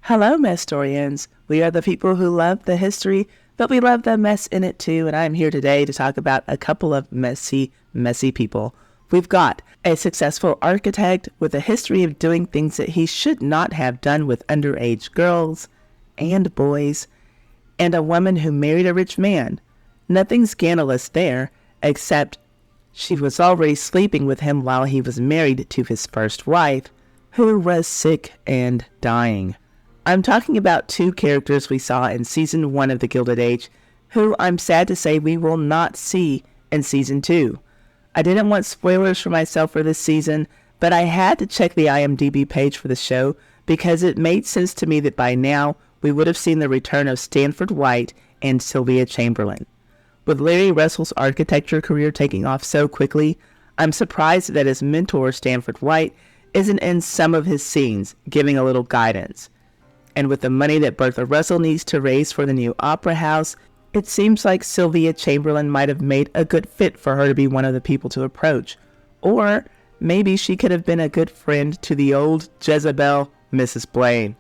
Hello, Messtorians. We are the people who love the history, but we love the mess in it too, and I'm here today to talk about a couple of messy people. We've got a successful architect with a history of doing things that he should not have done with underage girls and boys, and a woman who married a rich man. Nothing scandalous there, except she was already sleeping with him while he was married to his first wife, who was sick and dying. I'm talking about two characters we saw in Season 1 of The Gilded Age, who I'm sad to say we will not see in Season 2. I didn't want spoilers for myself for this season, but I had to check the IMDB page for the show because it made sense to me that by now we would have seen the return of Stanford White and Sylvia Chamberlain. With Bertha Russell's architecture career taking off so quickly, I'm surprised that his mentor, Stanford White, isn't in some of his scenes, giving a little guidance. And with the money that Bertha Russell needs to raise for the new opera house, it seems like Sylvia Chamberlain might have made a good fit for her to be one of the people to approach. Or maybe she could have been a good friend to the old Jezebel, Mrs. Blaine.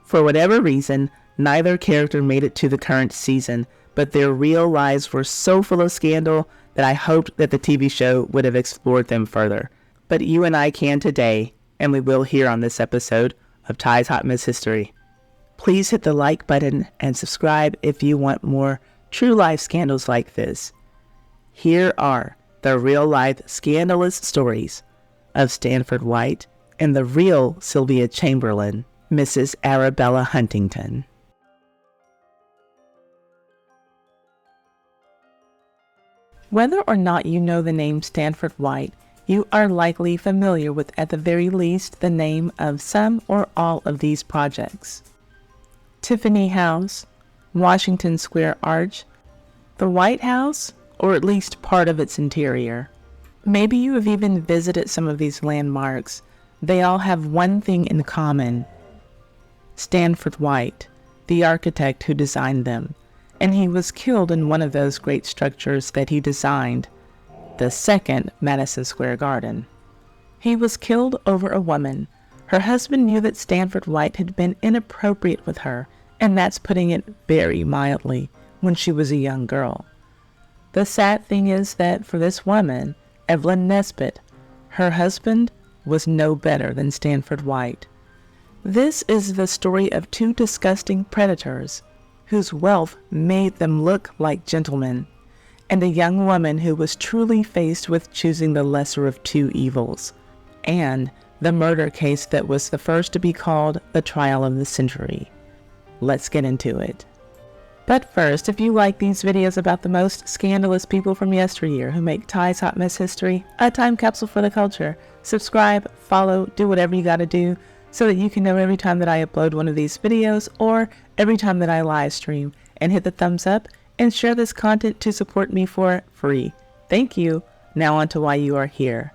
For whatever reason, neither character made it to the current season, but their real lives were so full of scandal that I hoped that the TV show would have explored them further. But you and I can today, and we will here on this episode of Ty's Hot Mess History. Please hit the like button and subscribe if you want more true life scandals like this. Here are the real life scandalous stories of Stanford White and the real Sylvia Chamberlain, Mrs. Arabella Huntington. Whether or not you know the name Stanford White, you are likely familiar with, at the very least, the name of some or all of these projects. Tiffany House, Washington Square Arch, the White House, or at least part of its interior. Maybe you have even visited some of these landmarks. They all have one thing in common: Stanford White, the architect who designed them, and he was killed in one of those great structures that he designed, the second Madison Square Garden. He was killed over a woman. Her husband knew that Stanford White had been inappropriate with her, and that's putting it very mildly, when she was a young girl. The sad thing is that for this woman, Evelyn Nesbitt, her husband was no better than Stanford White. This is the story of two disgusting predators whose wealth made them look like gentlemen, and a young woman who was truly faced with choosing the lesser of two evils, and the murder case that was the first to be called the trial of the century. Let's get into it. But first, if you like these videos about the most scandalous people from yesteryear who make Ty's Hot Mess History a time capsule for the culture, subscribe, follow, do whatever you gotta do so that you can know every time that I upload one of these videos or every time that I live stream, and hit the thumbs up and share this content to support me for free. Thank you. Now on to why you are here.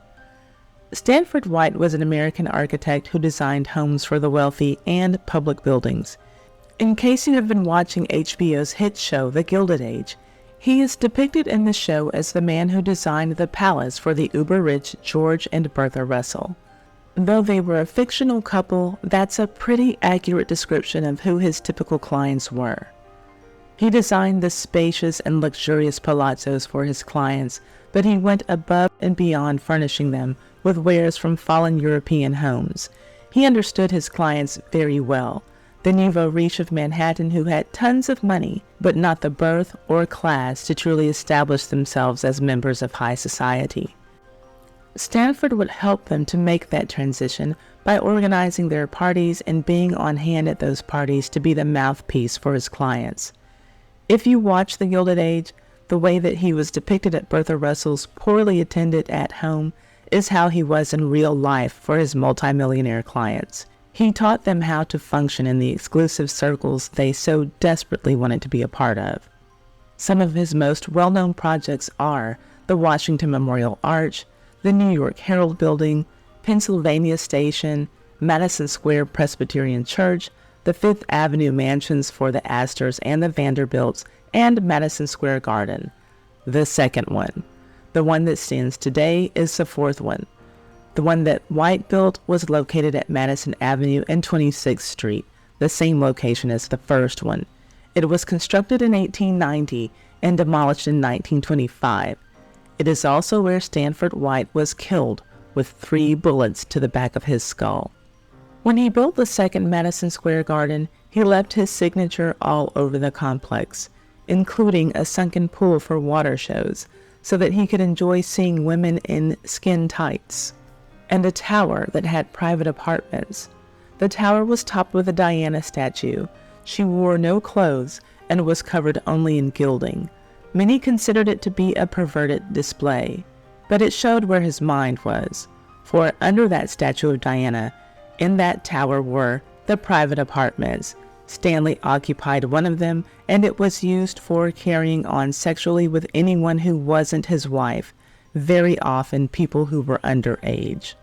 Stanford White was an American architect who designed homes for the wealthy and public buildings. In case you have been watching HBO's hit show, The Gilded Age, he is depicted in the show as the man who designed the palace for the uber-rich George and Bertha Russell. Though they were a fictional couple, that's a pretty accurate description of who his typical clients were. He designed the spacious and luxurious palazzos for his clients, but he went above and beyond furnishing them with wares from fallen European homes. He understood his clients very well, the nouveau riche of Manhattan who had tons of money, but not the birth or class to truly establish themselves as members of high society. Stanford would help them to make that transition by organizing their parties and being on hand at those parties to be the mouthpiece for his clients. If you watch The Gilded Age, the way that he was depicted at Bertha Russell's poorly attended at home is how he was in real life for his multimillionaire clients. He taught them how to function in the exclusive circles they so desperately wanted to be a part of. Some of his most well-known projects are the Washington Memorial Arch, the New York Herald Building, Pennsylvania Station, Madison Square Presbyterian Church, the Fifth Avenue mansions for the Astors and the Vanderbilts, and Madison Square Garden. The second one, the one that stands today, is the fourth one. The one that White built was located at Madison Avenue and 26th Street. the same location as the first one. It was constructed in 1890 and demolished in 1925. It is also where Stanford White was killed with 3 bullets to the back of his skull. When he built the second Madison Square Garden, he left his signature all over the complex, including a sunken pool for water shows, so that he could enjoy seeing women in skin tights, and a tower that had private apartments. The tower was topped with a Diana statue. She wore no clothes and was covered only in gilding. Many considered it to be a perverted display, but it showed where his mind was, for under that statue of Diana, in that tower were the private apartments. Stanley occupied one of them, and it was used for carrying on sexually with anyone who wasn't his wife, very often people who were underage.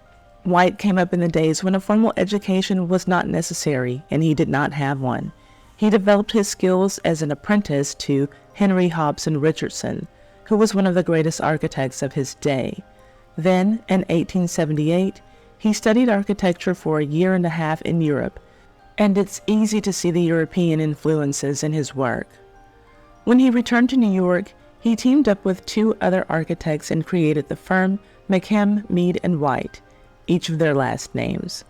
White came up in the days when a formal education was not necessary, and he did not have one. He developed his skills as an apprentice to Henry Hobson Richardson, who was one of the greatest architects of his day. Then, in 1878, he studied architecture for a year and a half in Europe, and it's easy to see the European influences in his work. When he returned to New York, he teamed up with 2 other architects and created the firm McKim, Mead & White, each of their last names.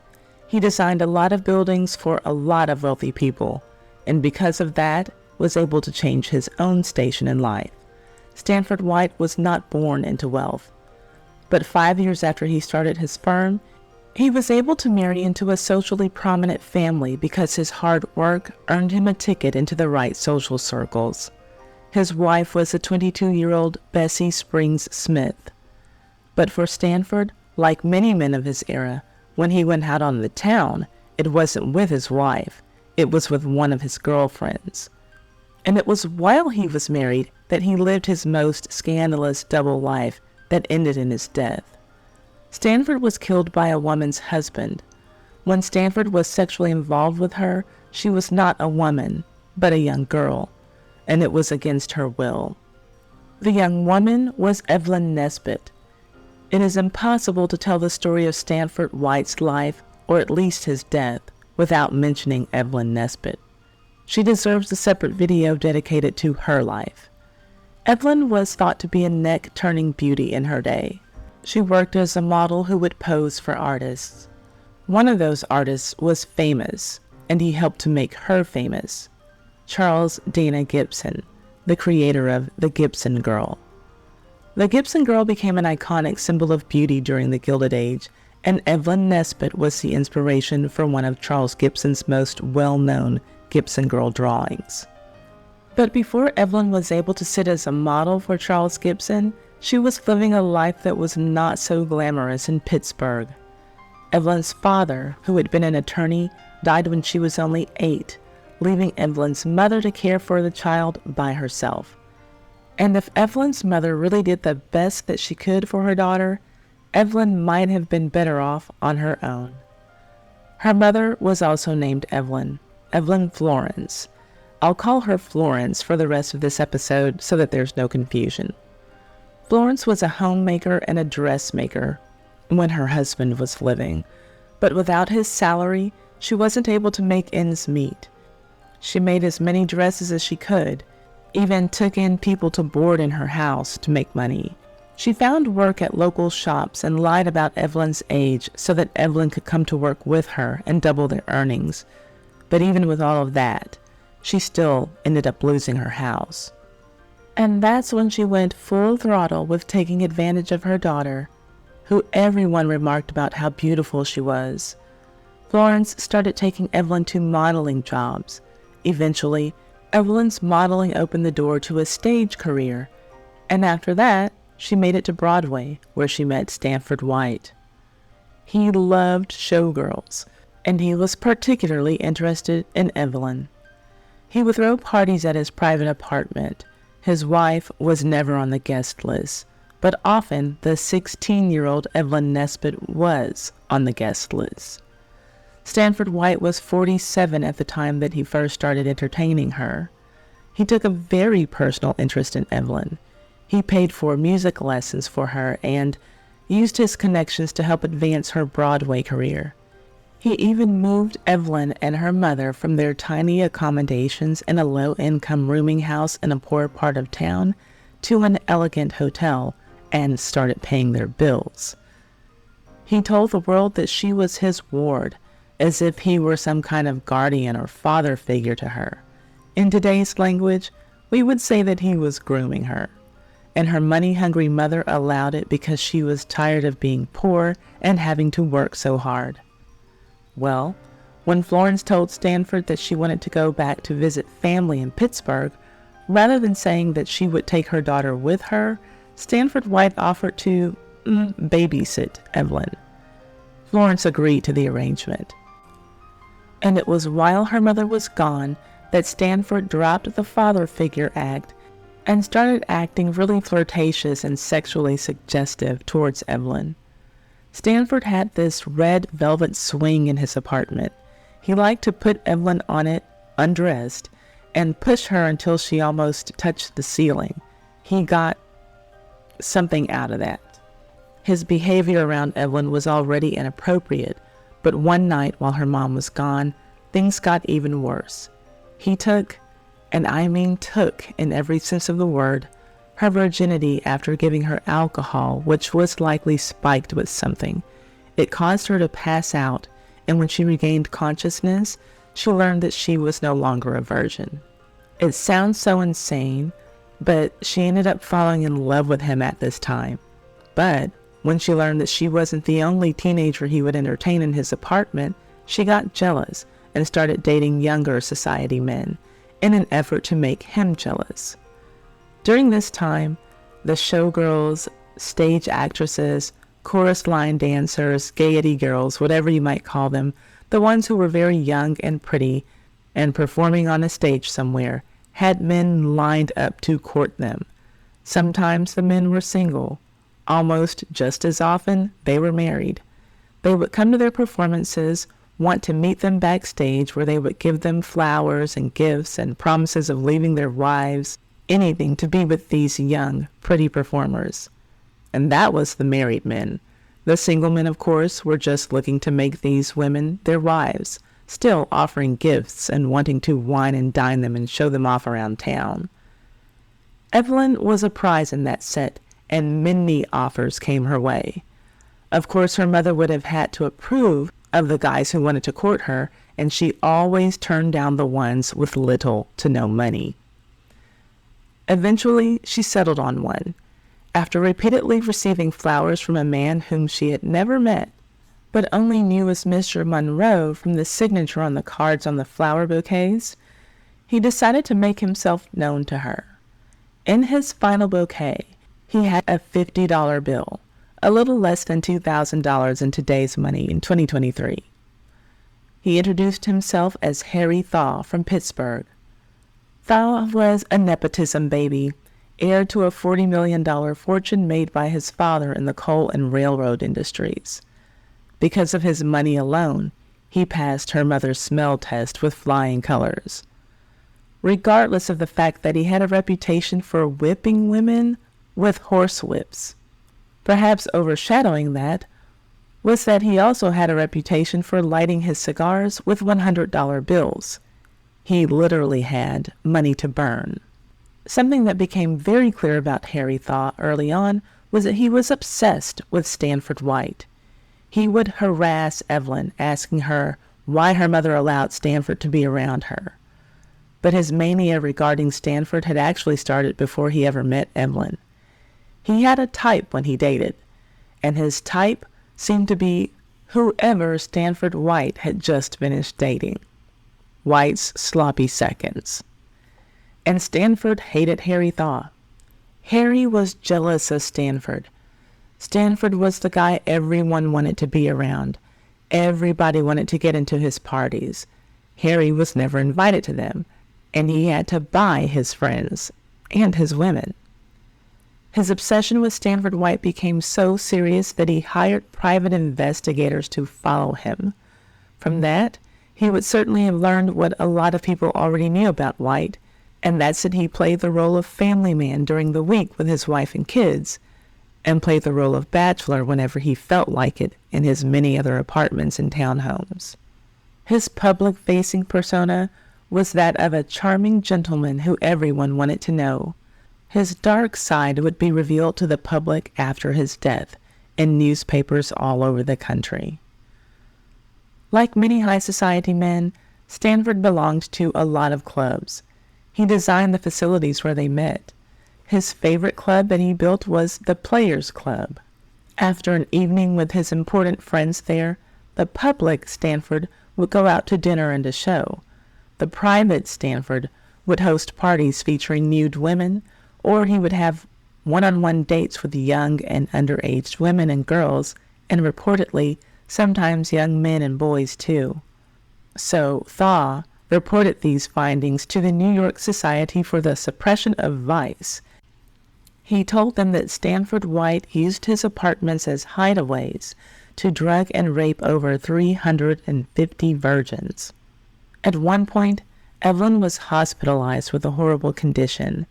He designed a lot of buildings for a lot of wealthy people, and because of that, was able to change his own station in life. Stanford White was not born into wealth, but 5 years after he started his firm, he was able to marry into a socially prominent family because his hard work earned him a ticket into the right social circles. His wife was a 22-year-old Bessie Springs Smith. But for Stanford, like many men of his era, when he went out on the town, it wasn't with his wife, it was with one of his girlfriends. And it was while he was married that he lived his most scandalous double life that ended in his death. Stanford was killed by a woman's husband. When Stanford was sexually involved with her, she was not a woman, but a young girl, and it was against her will. The young woman was Evelyn Nesbit. It is impossible to tell the story of Stanford White's life, or at least his death, without mentioning Evelyn Nesbit. She deserves a separate video dedicated to her life. Evelyn was thought to be a neck-turning beauty in her day. She worked as a model who would pose for artists. One of those artists was famous, and he helped to make her famous. Charles Dana Gibson, the creator of the Gibson Girl. The Gibson Girl became an iconic symbol of beauty during the Gilded Age, and Evelyn Nesbit was the inspiration for one of Charles Gibson's most well-known Gibson Girl drawings. But before Evelyn was able to sit as a model for Charles Gibson, she was living a life that was not so glamorous in Pittsburgh. Evelyn's father, who had been an attorney, died when she was only 8, leaving Evelyn's mother to care for the child by herself. And if Evelyn's mother really did the best that she could for her daughter, Evelyn might have been better off on her own. Her mother was also named Evelyn Florence. I'll call her Florence for the rest of this episode so that there's no confusion. Florence was a homemaker and a dressmaker when her husband was living, but without his salary, she wasn't able to make ends meet. She made as many dresses as she could, even took in people to board in her house to make money. She found work at local shops and lied about Evelyn's age so that Evelyn could come to work with her and double their earnings. But even with all of that, she still ended up losing her house. And that's when she went full throttle with taking advantage of her daughter, who everyone remarked about how beautiful she was. Florence started taking Evelyn to modeling jobs. Eventually, Evelyn's modeling opened the door to a stage career, and after that, she made it to Broadway, where she met Stanford White. He loved showgirls, and he was particularly interested in Evelyn. He would throw parties at his private apartment. His wife was never on the guest list, but often the 16-year-old Evelyn Nesbit was on the guest list. Stanford White was 47 at the time that he first started entertaining her. He took a very personal interest in Evelyn. He paid for music lessons for her and used his connections to help advance her Broadway career. He even moved Evelyn and her mother from their tiny accommodations in a low-income rooming house in a poor part of town to an elegant hotel and started paying their bills. He told the world that she was his ward, as if he were some kind of guardian or father figure to her. In today's language, we would say that he was grooming her, and her money-hungry mother allowed it because she was tired of being poor and having to work so hard. Well, when Florence told Stanford that she wanted to go back to visit family in Pittsburgh, rather than saying that she would take her daughter with her, Stanford White offered to babysit Evelyn. Florence agreed to the arrangement. And it was while her mother was gone that Stanford dropped the father figure act and started acting really flirtatious and sexually suggestive towards Evelyn. Stanford had this red velvet swing in his apartment. He liked to put Evelyn on it, undressed, and push her until she almost touched the ceiling. He got something out of that. His behavior around Evelyn was already inappropriate, but one night while her mom was gone, things got even worse. He took, and I mean took in every sense of the word, her virginity after giving her alcohol, which was likely spiked with something. It caused her to pass out, and when she regained consciousness, she learned that she was no longer a virgin. It sounds so insane, but she ended up falling in love with him at this time. But when she learned that she wasn't the only teenager he would entertain in his apartment, she got jealous and started dating younger society men in an effort to make him jealous. During this time, the showgirls, stage actresses, chorus line dancers, gaiety girls, whatever you might call them, the ones who were very young and pretty and performing on a stage somewhere, had men lined up to court them. Sometimes the men were single. Almost just as often, they were married. They would come to their performances, want to meet them backstage where they would give them flowers and gifts and promises of leaving their wives, anything to be with these young, pretty performers. And that was the married men. The single men, of course, were just looking to make these women their wives, still offering gifts and wanting to wine and dine them and show them off around town. Evelyn was a prize in that set, and many offers came her way. Of course, her mother would have had to approve of the guys who wanted to court her, and she always turned down the ones with little to no money. Eventually, she settled on one, after repeatedly receiving flowers from a man whom she had never met, but only knew as Mr. Monroe from the signature on the cards on the flower bouquets. He decided to make himself known to her. In his final bouquet, he had a $50 bill, a little less than $2,000 in today's money in 2023. He introduced himself as Harry Thaw from Pittsburgh. Thaw was a nepotism baby, heir to a $40 million fortune made by his father in the coal and railroad industries. Because of his money alone, he passed her mother's smell test with flying colors. Regardless of the fact that he had a reputation for whipping women with horse whips. Perhaps overshadowing that was that he also had a reputation for lighting his cigars with $100 bills. He literally had money to burn. Something that became very clear about Harry Thaw early on was that he was obsessed with Stanford White. He would harass Evelyn, asking her why her mother allowed Stanford to be around her. But his mania regarding Stanford had actually started before he ever met Evelyn. He had a type when he dated, and his type seemed to be whoever Stanford White had just finished dating. White's sloppy seconds. And Stanford hated Harry Thaw. Harry was jealous of Stanford. Stanford was the guy everyone wanted to be around. Everybody wanted to get into his parties. Harry was never invited to them, and he had to buy his friends and his women. His obsession with Stanford White became so serious that he hired private investigators to follow him. From that, he would certainly have learned what a lot of people already knew about White, and that's that he played the role of family man during the week with his wife and kids, and played the role of bachelor whenever he felt like it in his many other apartments and townhomes. His public-facing persona was that of a charming gentleman who everyone wanted to know. His dark side would be revealed to the public after his death in newspapers all over the country. Like many high society men, Stanford belonged to a lot of clubs. He designed the facilities where they met. His favorite club that he built was the Players Club. After an evening with his important friends there, the public Stanford would go out to dinner and a show. The private Stanford would host parties featuring nude women, or he would have one-on-one dates with young and underage women and girls, and reportedly, sometimes young men and boys too. So Thaw reported these findings to the New York Society for the Suppression of Vice. He told them that Stanford White used his apartments as hideaways to drug and rape over 350 virgins. At one point, Evelyn was hospitalized with a horrible condition.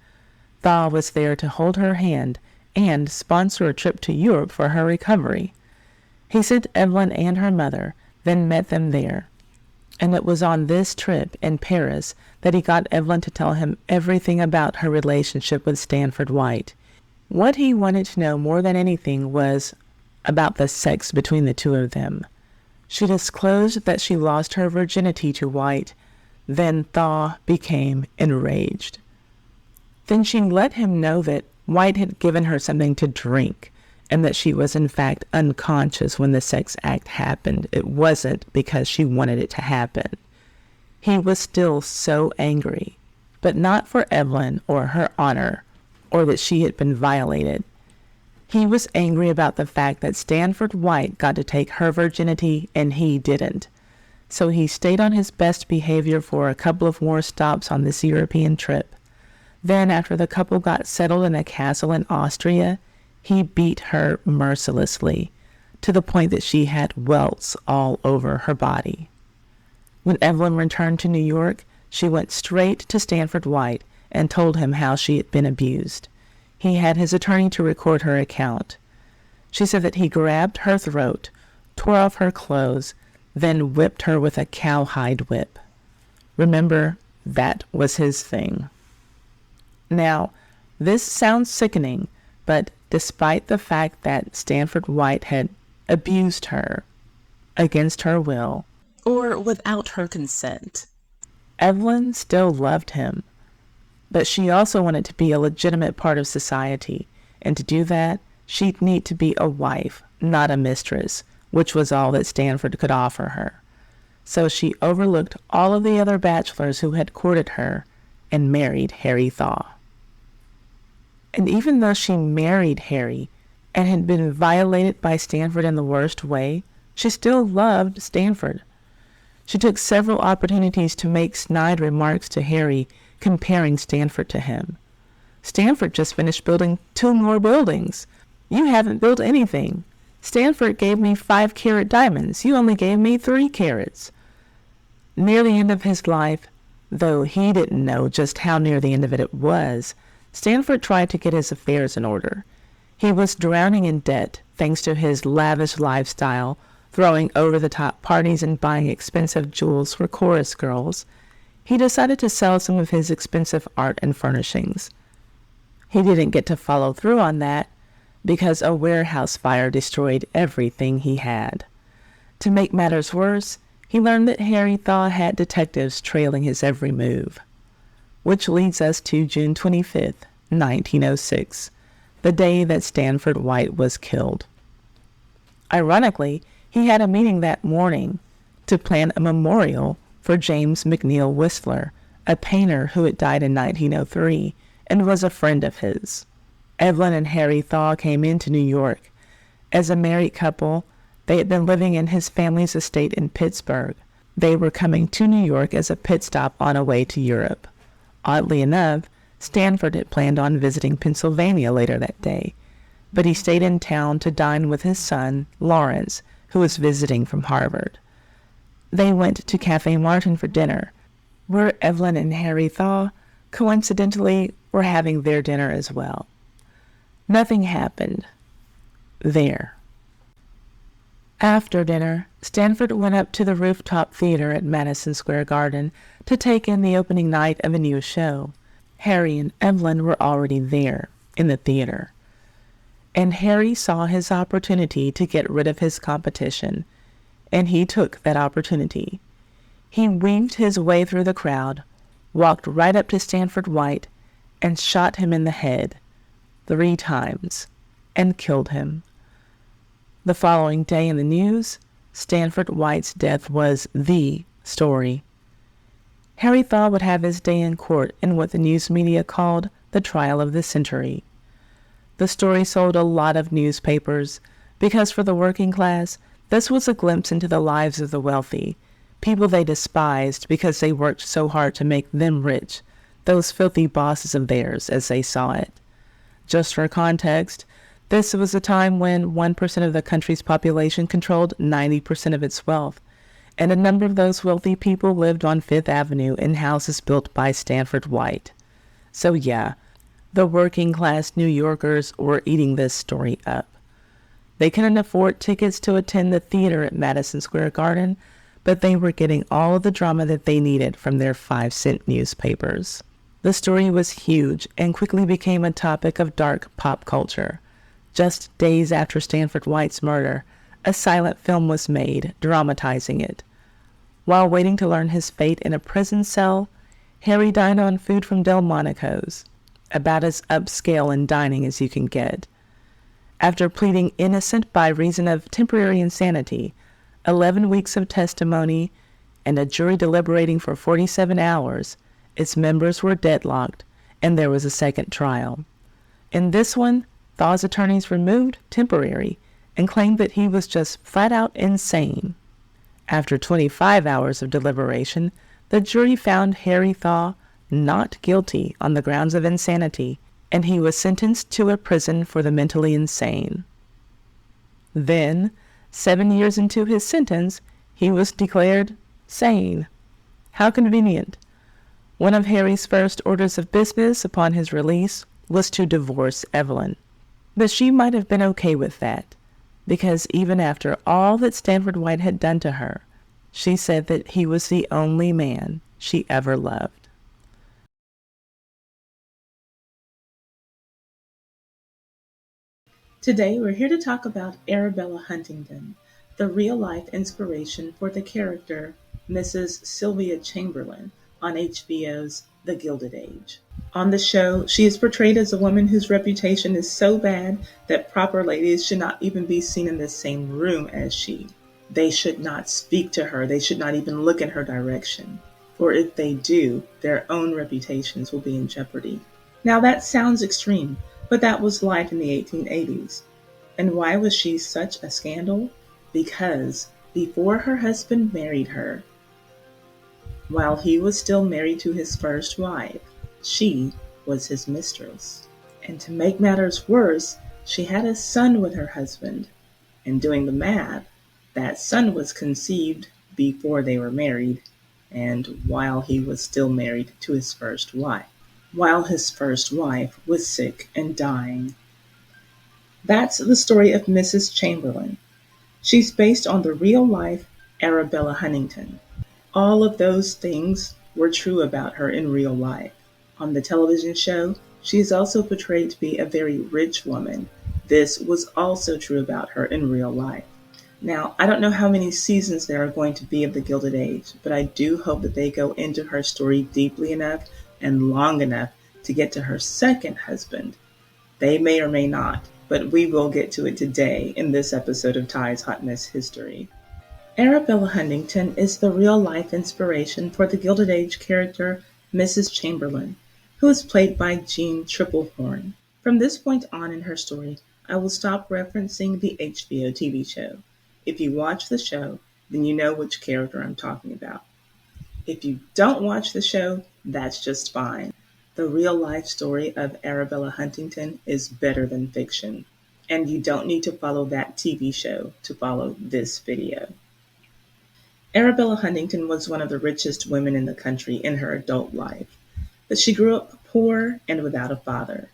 Thaw was there to hold her hand and sponsor a trip to Europe for her recovery. He sent Evelyn and her mother, then met them there. And it was on this trip in Paris that he got Evelyn to tell him everything about her relationship with Stanford White. What he wanted to know more than anything was about the sex between the two of them. She disclosed that she lost her virginity to White. Then Thaw became enraged. Then she let him know that White had given her something to drink, and that she was in fact unconscious when the sex act happened. It wasn't because she wanted it to happen. He was still so angry, but not for Evelyn or her honor, or that she had been violated. He was angry about the fact that Stanford White got to take her virginity and he didn't. So he stayed on his best behavior for a couple of more stops on this European trip. Then, after the couple got settled in a castle in Austria, he beat her mercilessly, to the point that she had welts all over her body. When Evelyn returned to New York, she went straight to Stanford White and told him how she had been abused. He had his attorney to record her account. She said that he grabbed her throat, tore off her clothes, then whipped her with a cowhide whip. Remember, that was his thing. Now, this sounds sickening, but despite the fact that Stanford White had abused her against her will, or without her consent, Evelyn still loved him. But she also wanted to be a legitimate part of society, and to do that, she'd need to be a wife, not a mistress, which was all that Stanford could offer her. So she overlooked all of the other bachelors who had courted her and married Harry Thaw. And even though she married Harry and had been violated by Stanford in the worst way, she still loved Stanford. She took several opportunities to make snide remarks to Harry, comparing Stanford to him. Stanford just finished building 2 more buildings. You haven't built anything. Stanford gave me 5-carat diamonds. You only gave me 3 carats. Near the end of his life, though he didn't know just how near the end of it was, Stanford tried to get his affairs in order. He was drowning in debt thanks to his lavish lifestyle, throwing over-the-top parties and buying expensive jewels for chorus girls. He decided to sell some of his expensive art and furnishings. He didn't get to follow through on that because a warehouse fire destroyed everything he had. To make matters worse, he learned that Harry Thaw had detectives trailing his every move. Which leads us to June 25th, 1906, the day that Stanford White was killed. Ironically, he had a meeting that morning to plan a memorial for James McNeill Whistler, a painter who had died in 1903 and was a friend of his. Evelyn and Harry Thaw came into New York. As a married couple, they had been living in his family's estate in Pittsburgh. They were coming to New York as a pit stop on a way to Europe. Oddly enough, Stanford had planned on visiting Pennsylvania later that day, but he stayed in town to dine with his son, Lawrence, who was visiting from Harvard. They went to Café Martin for dinner, where Evelyn and Harry Thaw, coincidentally, were having their dinner as well. Nothing happened. there. After dinner, Stanford went up to the rooftop theater at Madison Square Garden to take in the opening night of a new show. Harry and Evelyn were already there, in the theater. And Harry saw his opportunity to get rid of his competition, and he took that opportunity. He weaved his way through the crowd, walked right up to Stanford White, and shot him in the head 3 times, and killed him. The following day in the news, Stanford White's death was the story. Harry Thaw would have his day in court in what the news media called the trial of the century. The story sold a lot of newspapers because for the working class, this was a glimpse into the lives of the wealthy, people they despised because they worked so hard to make them rich, those filthy bosses of theirs as they saw it. Just for context, this was a time when 1% of the country's population controlled 90% of its wealth, and a number of those wealthy people lived on Fifth Avenue in houses built by Stanford White. So yeah, the working class New Yorkers were eating this story up. They couldn't afford tickets to attend the theater at Madison Square Garden, but they were getting all of the drama that they needed from their 5-cent newspapers. The story was huge and quickly became a topic of dark pop culture. Just days after Stanford White's murder, a silent film was made, dramatizing it. While waiting to learn his fate in a prison cell, Harry dined on food from Delmonico's, about as upscale in dining as you can get. After pleading innocent by reason of temporary insanity, 11 weeks of testimony, and a jury deliberating for 47 hours, its members were deadlocked, and there was a second trial. In this one, Thaw's attorneys removed temporary and claimed that he was just flat out insane. After 25 hours of deliberation, the jury found Harry Thaw not guilty on the grounds of insanity, and he was sentenced to a prison for the mentally insane. Then, 7 years into his sentence, he was declared sane. How convenient. One of Harry's first orders of business upon his release was to divorce Evelyn. But she might have been okay with that, because even after all that Stanford White had done to her, she said that he was the only man she ever loved. Today we're here to talk about Arabella Huntington, the real-life inspiration for the character Mrs. Sylvia Chamberlain on HBO's The Gilded Age. On the show, she is portrayed as a woman whose reputation is so bad that proper ladies should not even be seen in the same room as she. They should not speak to her. They should not even look in her direction. For if they do, their own reputations will be in jeopardy. Now that sounds extreme, but that was life in the 1880s. And why was she such a scandal? Because before her husband married her, while he was still married to his first wife, she was his mistress. And to make matters worse, she had a son with her husband. And doing the math, that son was conceived before they were married and while he was still married to his first wife, while his first wife was sick and dying. That's the story of Mrs. Chamberlain. She's based on the real-life Arabella Huntington. All of those things were true about her in real life. On the television show, she is also portrayed to be a very rich woman. This was also true about her in real life. Now, I don't know how many seasons there are going to be of The Gilded Age, but I do hope that they go into her story deeply enough and long enough to get to her second husband. They may or may not, but we will get to it today in this episode of Ty's Hot Mess History. Arabella Huntington is the real-life inspiration for the Gilded Age character Mrs. Chamberlain, who is played by Jean Tripplehorn. From this point on in her story, I will stop referencing the HBO TV show. If you watch the show, then you know which character I'm talking about. If you don't watch the show, that's just fine. The real-life story of Arabella Huntington is better than fiction, and you don't need to follow that TV show to follow this video. Arabella Huntington was one of the richest women in the country in her adult life, but she grew up poor and without a father.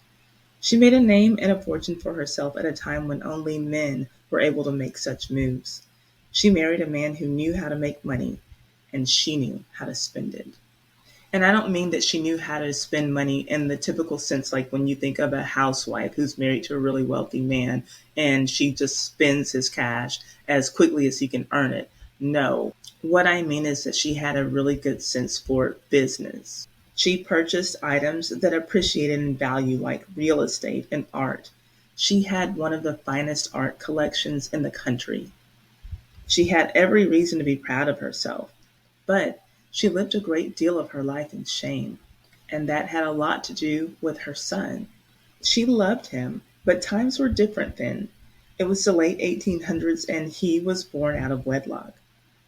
She made a name and a fortune for herself at a time when only men were able to make such moves. She married a man who knew how to make money, and she knew how to spend it. And I don't mean that she knew how to spend money in the typical sense, like when you think of a housewife who's married to a really wealthy man and she just spends his cash as quickly as he can earn it. No. What I mean is that she had a really good sense for business. She purchased items that appreciated in value, like real estate and art. She had one of the finest art collections in the country. She had every reason to be proud of herself. But she lived a great deal of her life in shame, and that had a lot to do with her son. She loved him, but times were different then. It was the late 1800s, and he was born out of wedlock.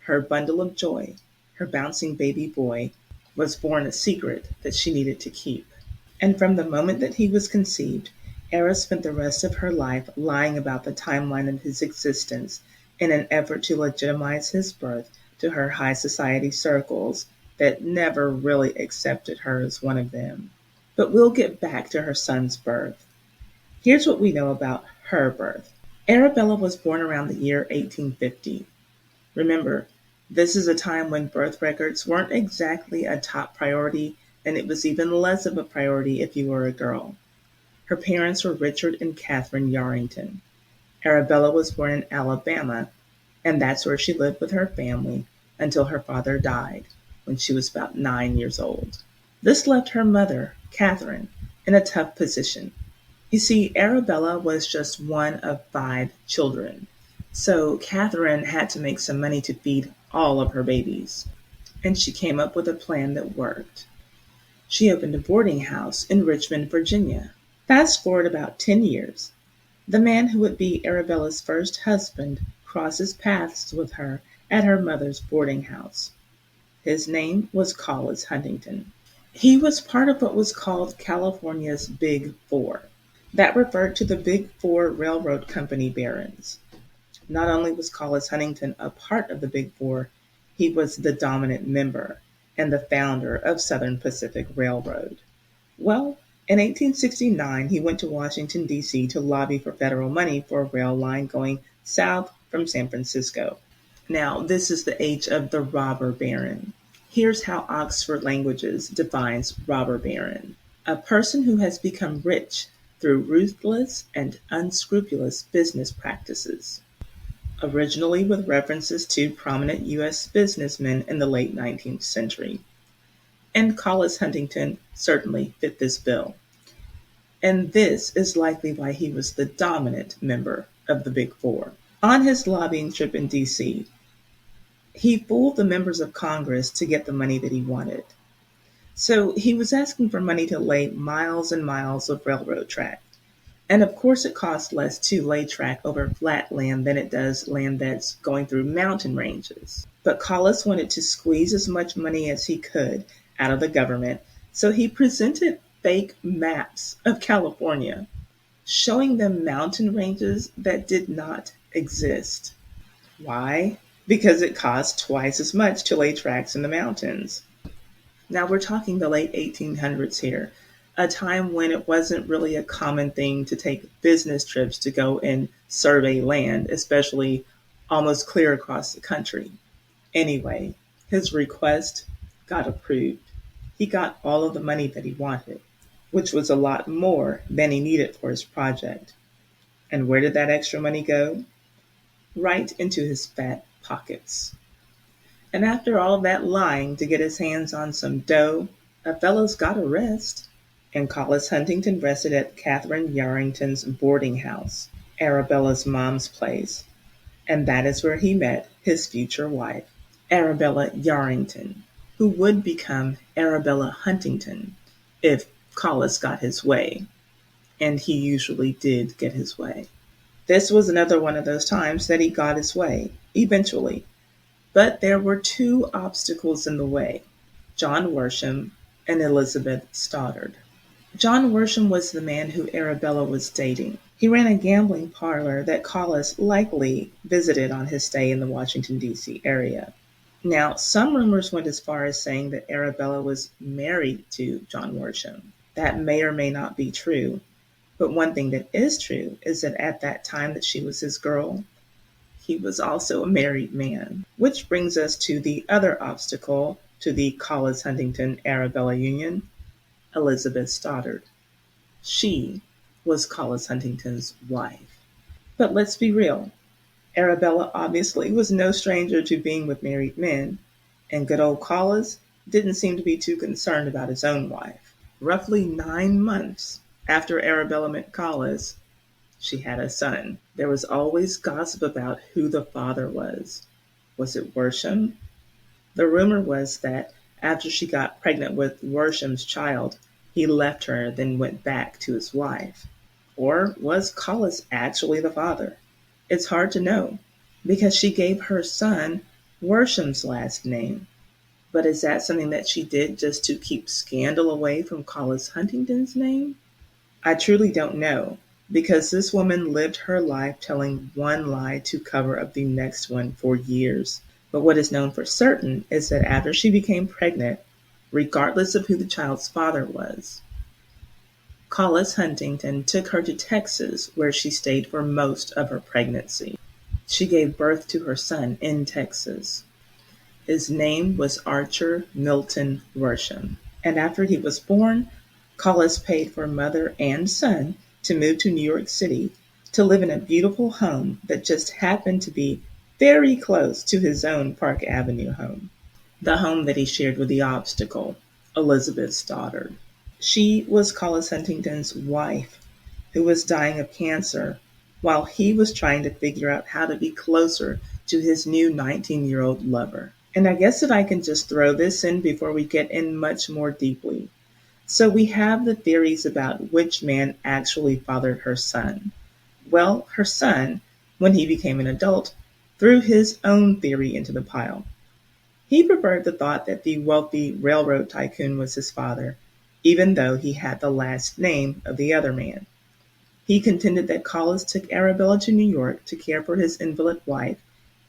Her bundle of joy, her bouncing baby boy, was born a secret that she needed to keep. And from the moment that he was conceived, Era spent the rest of her life lying about the timeline of his existence in an effort to legitimize his birth to her high society circles that never really accepted her as one of them. But we'll get back to her son's birth. Here's what we know about her birth. Arabella was born around the year 1850. Remember, this is a time when birth records weren't exactly a top priority, and it was even less of a priority if you were a girl. Her parents were Richard and Catherine Yarrington. Arabella was born in Alabama, and that's where she lived with her family until her father died when she was about 9 years old. This left her mother, Catherine, in a tough position. You see, Arabella was just one of 5 children, so Catherine had to make some money to feed all of her babies, and she came up with a plan that worked. She opened a boarding house in Richmond, Virginia. Fast forward about 10 years. The man who would be Arabella's first husband crosses paths with her at her mother's boarding house. His name was Collis Huntington. He was part of what was called California's Big Four. That referred to the Big Four railroad company barons. Not only was Collis Huntington a part of the Big Four, he was the dominant member and the founder of Southern Pacific Railroad. Well, in 1869, he went to Washington, D.C. to lobby for federal money for a rail line going south from San Francisco. Now, this is the age of the robber baron. Here's how Oxford Languages defines robber baron: a person who has become rich through ruthless and unscrupulous business practices. Originally with references to prominent U.S. businessmen in the late 19th century. And Collis Huntington certainly fit this bill. And this is likely why he was the dominant member of the Big Four. On his lobbying trip in D.C., he fooled the members of Congress to get the money that he wanted. So he was asking for money to lay miles and miles of railroad track. And of course it costs less to lay track over flat land than it does land that's going through mountain ranges. But Collis wanted to squeeze as much money as he could out of the government, so he presented fake maps of California, showing them mountain ranges that did not exist. Why? Because it cost twice as much to lay tracks in the mountains. Now we're talking the late 1800s here, a time when it wasn't really a common thing to take business trips to go and survey land, especially almost clear across the country. Anyway, his request got approved. He got all of the money that he wanted, which was a lot more than he needed for his project. And where did that extra money go? Right into his fat pockets. And after all that lying to get his hands on some dough, a fellow's got to rest. And Collis Huntington rested at Catherine Yarrington's boarding house, Arabella's mom's place. And that is where he met his future wife, Arabella Yarrington, who would become Arabella Huntington if Collis got his way. And he usually did get his way. This was another one of those times that he got his way, eventually. But there were 2 obstacles in the way: John Worsham and Elizabeth Stoddard. John Worsham was the man who Arabella was dating. He ran a gambling parlor that Collis likely visited on his stay in the Washington, D.C. area. Now, some rumors went as far as saying that Arabella was married to John Worsham. That may or may not be true, But one thing that is true is that at that time that she was his girl, he was also a married man. Which brings us to the other obstacle to the Collis Huntington Arabella union, Elizabeth Stoddard. She was Collis Huntington's wife. But let's be real. Arabella obviously was no stranger to being with married men, and good old Collis didn't seem to be too concerned about his own wife. Roughly 9 months after Arabella met Collis, she had a son. There was always gossip about who the father was. Was it Worsham? The rumor was that after she got pregnant with Worsham's child, he left her, then went back to his wife. Or was Collis actually the father? It's hard to know, because she gave her son Worsham's last name. But is that something that she did just to keep scandal away from Collis Huntington's name? I truly don't know, because this woman lived her life telling one lie to cover up the next one for years. But what is known for certain is that after she became pregnant, regardless of who the child's father was, Collis Huntington took her to Texas, where she stayed for most of her pregnancy. She gave birth to her son in Texas. His name was Archer Milton Worsham, and after he was born, Collis paid for mother and son to move to New York City to live in a beautiful home that just happened to be very close to his own Park Avenue home, the home that he shared with the obstacle, Elizabeth Stoddard. She was Collis Huntington's wife, who was dying of cancer, while he was trying to figure out how to be closer to his new 19-year-old lover. And I guess that I can just throw this in before we get in much more deeply. So we have the theories about which man actually fathered her son. Well, her son, when he became an adult, threw his own theory into the pile. He preferred the thought that the wealthy railroad tycoon was his father, even though he had the last name of the other man. He contended that Collis took Arabella to New York to care for his invalid wife,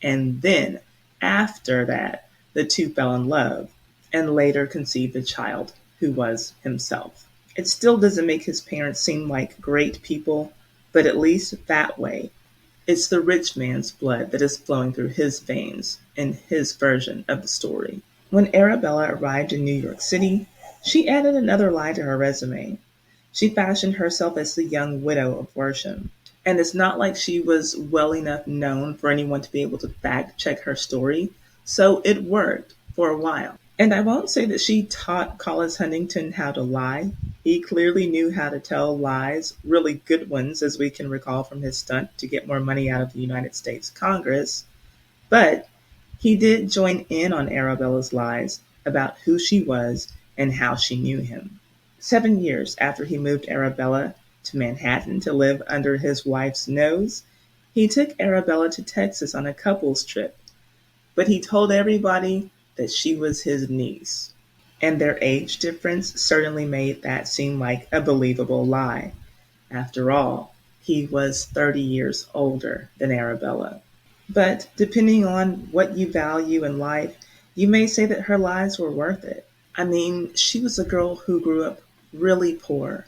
and then, after that, the two fell in love, and later conceived a child, who was himself. It still doesn't make his parents seem like great people, but at least that way, it's the rich man's blood that is flowing through his veins in his version of the story. When Arabella arrived in New York City, she added another lie to her resume. She fashioned herself as the young widow of Worsham. And it's not like she was well enough known for anyone to be able to fact check her story, so it worked for a while. And I won't say that she taught Collis Huntington how to lie. He clearly knew how to tell lies, really good ones, as we can recall from his stunt to get more money out of the United States Congress. But he did join in on Arabella's lies about who she was and how she knew him. 7 years after he moved Arabella to Manhattan to live under his wife's nose, he took Arabella to Texas on a couples trip. But he told everybody that she was his niece. And their age difference certainly made that seem like a believable lie. After all, he was 30 years older than Arabella. But depending on what you value in life, you may say that her lies were worth it. I mean, she was a girl who grew up really poor,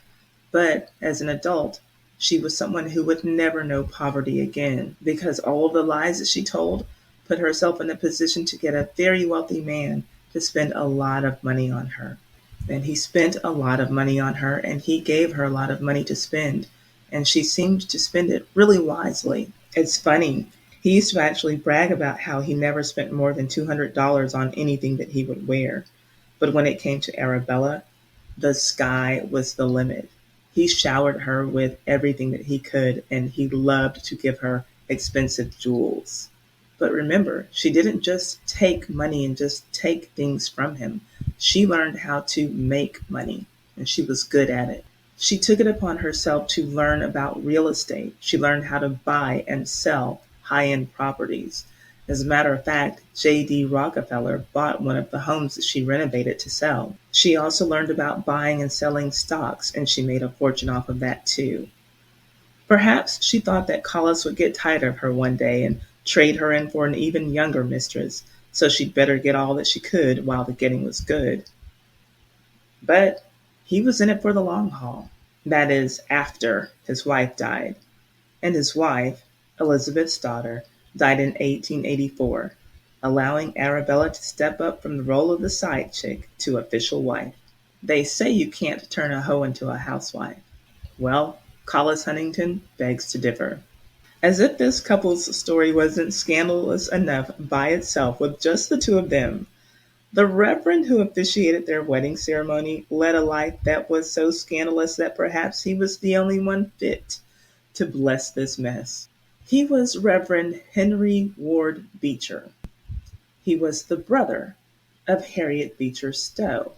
but as an adult, she was someone who would never know poverty again, because all of the lies that she told put herself in a position to get a very wealthy man to spend a lot of money on her. And he spent a lot of money on her, and he gave her a lot of money to spend, and she seemed to spend it really wisely. It's funny. He used to actually brag about how he never spent more than $200 on anything that he would wear. But when it came to Arabella, the sky was the limit. He showered her with everything that he could, and he loved to give her expensive jewels. But remember, she didn't just take money and just take things from him. She learned how to make money, and she was good at it. She took it upon herself to learn about real estate. She learned how to buy and sell high-end properties. As a matter of fact, J.D. Rockefeller bought one of the homes that she renovated to sell. She also learned about buying and selling stocks, and she made a fortune off of that too. Perhaps she thought that Collis would get tired of her one day and trade her in for an even younger mistress, so she'd better get all that she could while the getting was good. But he was in it for the long haul. That is, after his wife died. And his wife, Elizabeth's daughter, died in 1884, allowing Arabella to step up from the role of the side chick to official wife. They say you can't turn a hoe into a housewife. Well, Collis Huntington begs to differ. As if this couple's story wasn't scandalous enough by itself with just the two of them, the reverend who officiated their wedding ceremony led a life that was so scandalous that perhaps he was the only one fit to bless this mess. He was Reverend Henry Ward Beecher. He was the brother of Harriet Beecher Stowe,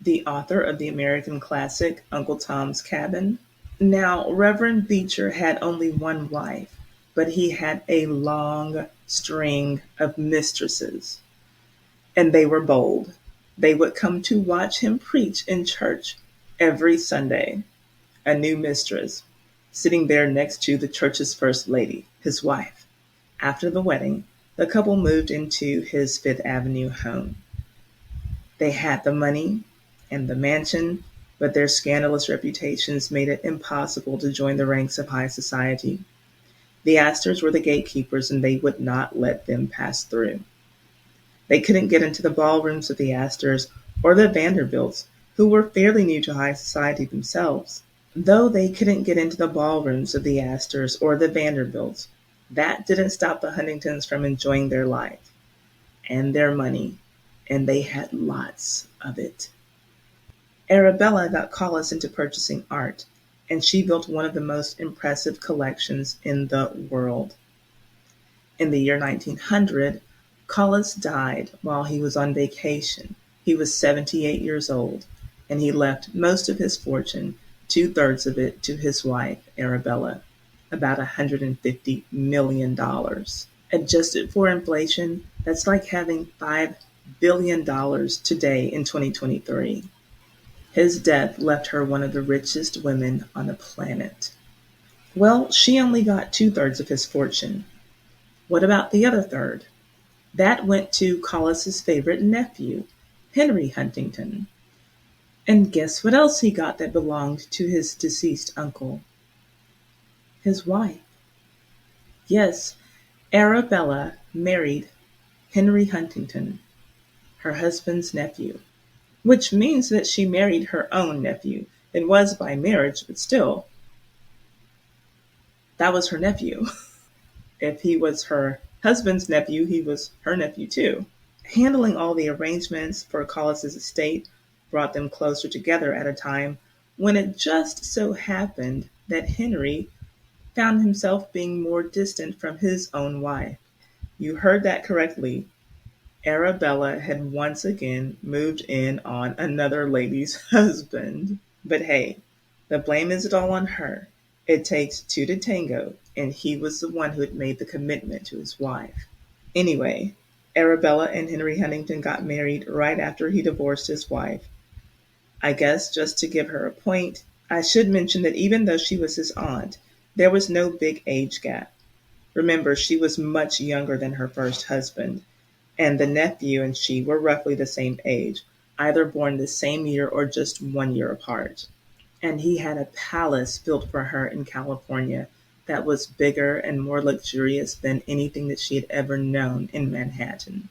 the author of the American classic Uncle Tom's Cabin. Now, Reverend Beecher had only one wife, but he had a long string of mistresses, and they were bold. They would come to watch him preach in church every Sunday. A new mistress, sitting there next to the church's first lady, his wife. After the wedding, the couple moved into his Fifth Avenue home. They had the money and the mansion, but their scandalous reputations made it impossible to join the ranks of high society. The Astors were the gatekeepers, and they would not let them pass through. They couldn't get into the ballrooms of the Astors or the Vanderbilts, who were fairly new to high society themselves. Though they couldn't get into the ballrooms of the Astors or the Vanderbilts, that didn't stop the Huntingtons from enjoying their life and their money, and they had lots of it. Arabella got Collis into purchasing art, and she built one of the most impressive collections in the world. In the year 1900, Collis died while he was on vacation. He was 78 years old, and he left most of his fortune, 2/3 of it, to his wife, Arabella, about $150 million. Adjusted for inflation, that's like having $5 billion today in 2023. His death left her one of the richest women on the planet. Well, she only got 2/3 of his fortune. What about the other third? That went to Collis's favorite nephew, Henry Huntington. And guess what else he got that belonged to his deceased uncle? His wife. Yes, Arabella married Henry Huntington, her husband's nephew, which means that she married her own nephew. It was by marriage, but still, that was her nephew. If he was her husband's nephew, he was her nephew too. Handling all the arrangements for Collis's estate brought them closer together at a time when it just so happened that Henry found himself being more distant from his own wife. You heard that correctly. Arabella had once again moved in on another lady's husband. But hey, the blame isn't all on her. It takes two to tango, and he was the one who had made the commitment to his wife. Anyway, Arabella and Henry Huntington got married right after he divorced his wife. I guess just to give her a point, I should mention that even though she was his aunt, there was no big age gap. Remember, she was much younger than her first husband, and the nephew and she were roughly the same age, either born the same year or just 1 year apart. And he had a palace built for her in California that was bigger and more luxurious than anything that she had ever known in Manhattan.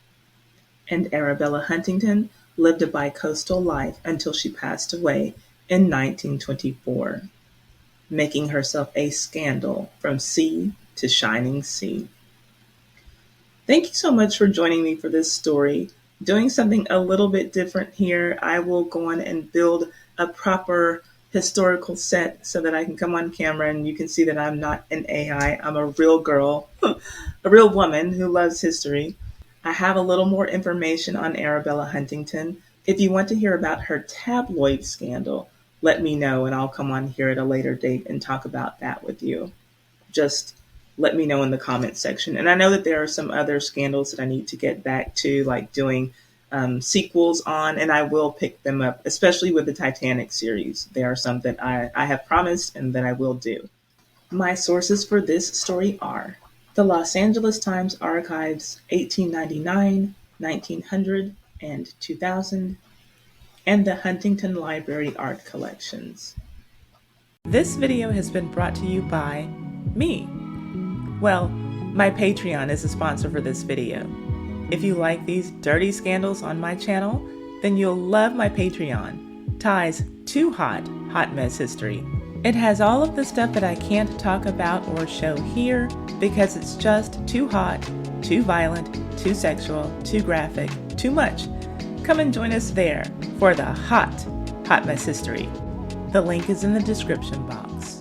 And Arabella Huntington lived a bi-coastal life until she passed away in 1924, making herself a scandal from sea to shining sea. Thank you so much for joining me for this story. Doing something a little bit different here. I will go on and build a proper historical set so that I can come on camera and you can see that I'm not an AI. I'm a real girl, a real woman who loves history. I have a little more information on Arabella Huntington. If you want to hear about her tabloid scandal, let me know and I'll come on here at a later date and talk about that with you. Just let me know in the comments section. And I know that there are some other scandals that I need to get back to, like doing sequels on, and I will pick them up, especially with the Titanic series. There are some that I have promised and that I will do. My sources for this story are the Los Angeles Times Archives 1899, 1900, and 2000, and the Huntington Library Art Collections. This video has been brought to you by me. Well, my Patreon is a sponsor for this video. If you like these dirty scandals on my channel, then you'll love my Patreon, Ty's Too Hot Hot Mess History. It has all of the stuff that I can't talk about or show here because it's just too hot, too violent, too sexual, too graphic, too much. Come and join us there for the hot Hot Mess History. The link is in the description box.